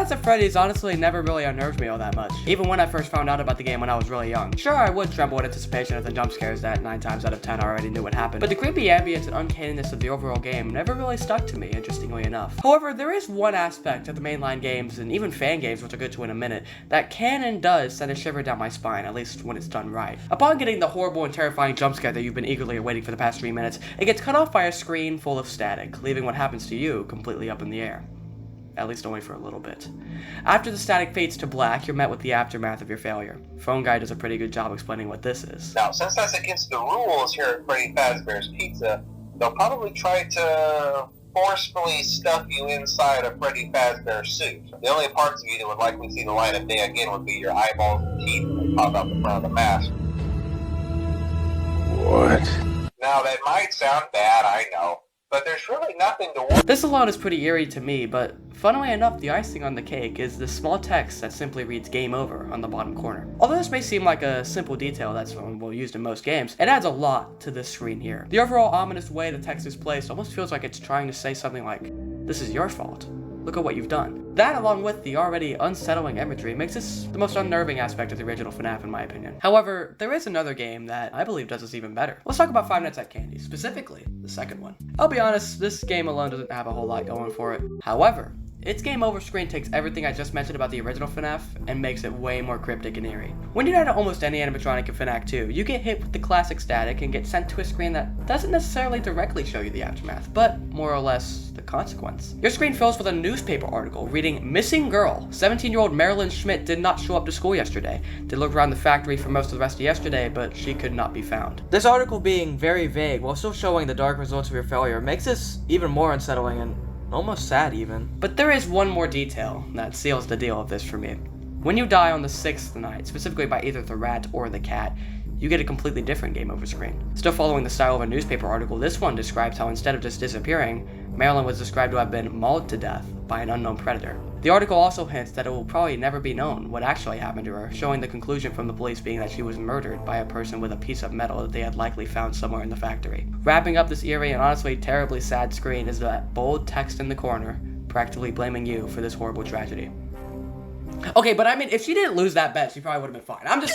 Nights at Freddy's honestly never really unnerved me all that much, even when I first found out about the game when I was really young. Sure, I would tremble in anticipation of the jump scares that 9 times out of 10 I already knew would happen, but the creepy ambience and uncanniness of the overall game never really stuck to me, interestingly enough. However, there is one aspect of the mainline games, and even fan games, which I'll get to in a minute, that can and does send a shiver down my spine, at least when it's done right. Upon getting the horrible and terrifying jump scare that you've been eagerly awaiting for the past 3 minutes, it gets cut off by a screen full of static, leaving what happens to you completely up in the air. At least only for a little bit. After the static fades to black, you're met with the aftermath of your failure. Phone Guy does a pretty good job explaining what this is. Now, since that's against the rules here at Freddy Fazbear's Pizza, they'll probably try to forcefully stuff you inside a Freddy Fazbear suit. The only parts of you that would likely see the light of day again would be your eyeballs and teeth that pop out the front of the mask. What? Now, that might sound bad, I know, but there's really nothing to worry. This alone is pretty eerie to me, but funnily enough, the icing on the cake is this small text that simply reads "Game Over" on the bottom corner. Although this may seem like a simple detail that's used in most games, it adds a lot to this screen here. The overall ominous way the text is placed almost feels like it's trying to say something like, "This is your fault. Look at what you've done." That, along with the already unsettling imagery, makes this the most unnerving aspect of the original FNAF in my opinion. However, there is another game that I believe does this even better. Let's talk about Five Nights at Candy, specifically the second one. I'll be honest, this game alone doesn't have a whole lot going for it. However, its Game Over screen takes everything I just mentioned about the original FNAF and makes it way more cryptic and eerie. When you die to almost any animatronic in FNAC 2, you get hit with the classic static and get sent to a screen that doesn't necessarily directly show you the aftermath, but more or less the consequence. Your screen fills with a newspaper article reading, "Missing Girl. 17-year-old Marilyn Schmidt did not show up to school yesterday. Did look around the factory for most of the rest of yesterday, but she could not be found." This article being very vague while still showing the dark results of your failure makes this even more unsettling and almost sad even. But there is one more detail that seals the deal of this for me. When you die on the 6th night, specifically by either the rat or the cat, you get a completely different Game Over screen. Still following the style of a newspaper article, this one describes how instead of just disappearing, Marilyn was described to have been mauled to death by an unknown predator. The article also hints that it will probably never be known what actually happened to her, showing the conclusion from the police being that she was murdered by a person with a piece of metal that they had likely found somewhere in the factory. Wrapping up this eerie and honestly terribly sad screen is that bold text in the corner, practically blaming you for this horrible tragedy. Okay, but I mean, if she didn't lose that bet, she probably would have been fine. I'm just saying.